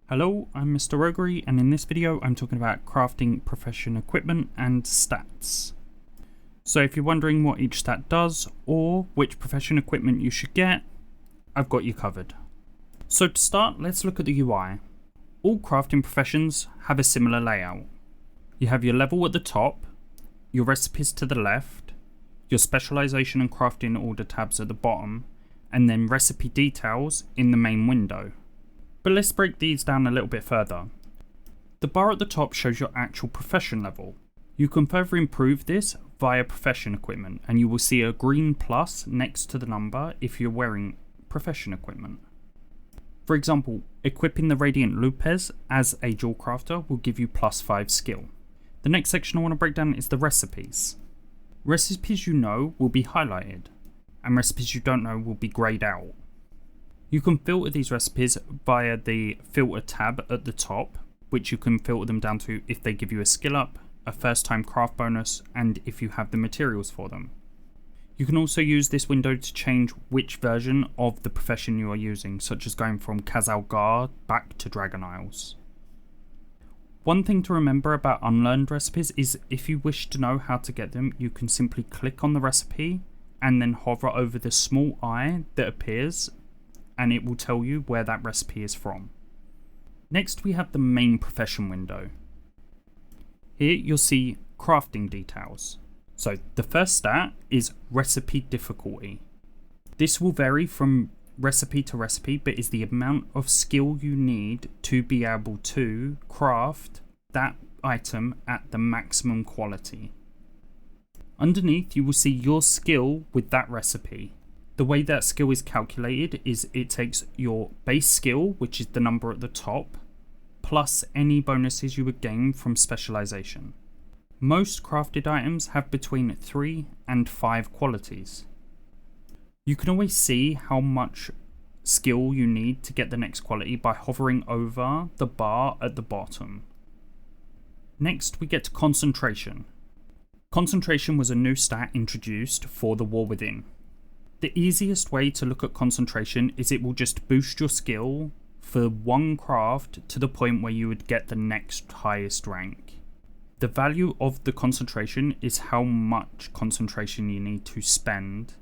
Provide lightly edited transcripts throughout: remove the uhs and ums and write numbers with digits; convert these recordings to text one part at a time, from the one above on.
Hello, I'm Mr. Rogery, and in this video I'm talking about crafting profession equipment and stats. So if you're wondering what each stat does, or which profession equipment you should get, I've got you covered. So to start, let's look at the UI. All crafting professions have a similar layout. You have your level at the top, your recipes to the left, your specialization and crafting order tabs at the bottom, and then recipe details in the main window. But let's break these down a little bit further. The bar at the top shows your actual profession level. You can further improve this via profession equipment, and you will see a green plus next to the number if you're wearing profession equipment. For example, equipping the Radiant Lupes as a jewel crafter will give you +5 skill. The next section I want to break down is the recipes. Recipes you know will be highlighted, and recipes you don't know will be greyed out. You can filter these recipes via the filter tab at the top, which you can filter them down to if they give you a skill up, a first time craft bonus, and if you have the materials for them. You can also use this window to change which version of the profession you are using, such as going from Khazalgar back to Dragon Isles. One thing to remember about unlearned recipes is if you wish to know how to get them, you can simply click on the recipe and then hover over the small eye that appears, and it will tell you where that recipe is from. Next we have the main profession window. Here you'll see crafting details. So the first stat is recipe difficulty. This will vary from recipe to recipe, but is the amount of skill you need to be able to craft that item at the maximum quality. Underneath you will see your skill with that recipe. The way that skill is calculated is it takes your base skill, which is the number at the top, plus any bonuses you would gain from specialization. Most crafted items have between 3 and 5 qualities. You can always see how much skill you need to get the next quality by hovering over the bar at the bottom. Next we get to concentration. Concentration was a new stat introduced for the War Within. The easiest way to look at concentration is it will just boost your skill for one craft to the point where you would get the next highest rank. The value of the concentration is how much concentration you need to spend.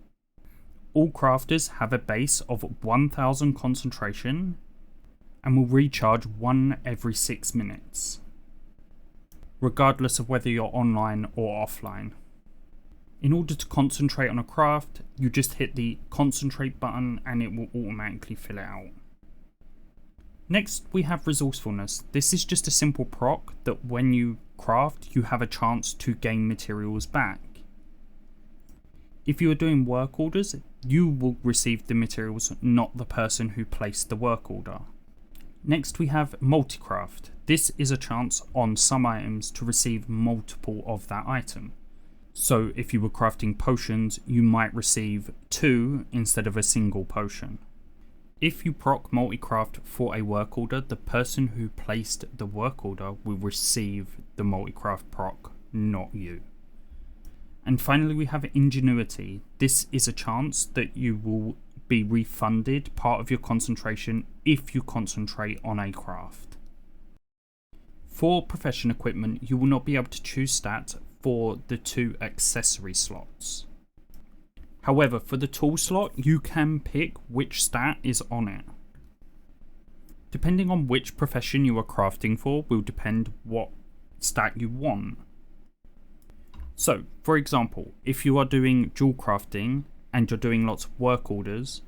All crafters have a base of 1000 concentration and will recharge 1 every 6 minutes, regardless of whether you're online or offline. In order to concentrate on a craft, you just hit the concentrate button and it will automatically fill it out. Next we have resourcefulness. This is just a simple proc that when you craft you have a chance to gain materials back. If you are doing work orders, you will receive the materials, not the person who placed the work order. Next we have multi-craft. This is a chance on some items to receive multiple of that item. So if you were crafting potions, you might receive 2 instead of a single potion. If you proc multi-craft for a work order, the person who placed the work order will receive the multi-craft proc, not you. And finally we have ingenuity. This is a chance that you will be refunded part of your concentration if you concentrate on a craft. For profession equipment, you will not be able to choose stats for the 2 accessory slots. However, for the tool slot, you can pick which stat is on it. Depending on which profession you are crafting for will depend what stat you want. So, for example, if you are doing jewel crafting and you're doing lots of work orders,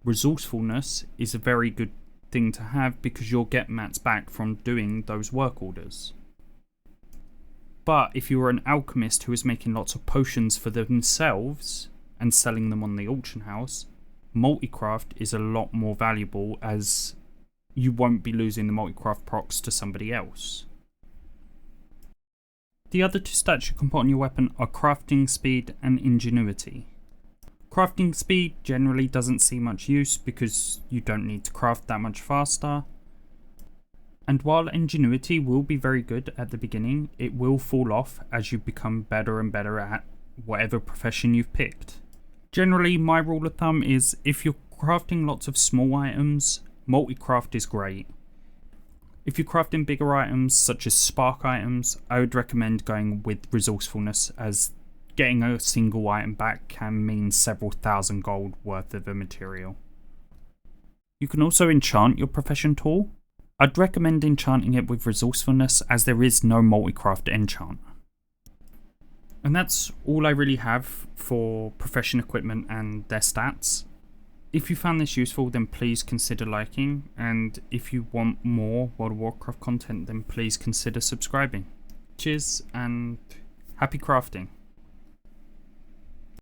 resourcefulness is a very good thing to have because you'll get mats back from doing those work orders. But if you are an alchemist who is making lots of potions for themselves and selling them on the auction house, multi-craft is a lot more valuable as you won't be losing the multi-craft procs to somebody else. The other 2 stats you can put on your weapon are crafting speed and ingenuity. Crafting speed generally doesn't see much use because you don't need to craft that much faster. And while ingenuity will be very good at the beginning, it will fall off as you become better and better at whatever profession you've picked. Generally, my rule of thumb is if you're crafting lots of small items, multi-craft is great. If you're crafting bigger items such as spark items, I would recommend going with resourcefulness, as getting a single item back can mean several thousand gold worth of a material. You can also enchant your profession tool. I'd recommend enchanting it with resourcefulness, as there is no multi-craft enchant. And that's all I really have for profession equipment and their stats. If you found this useful, then please consider liking, and if you want more World of Warcraft content, then please consider subscribing. Cheers and happy crafting.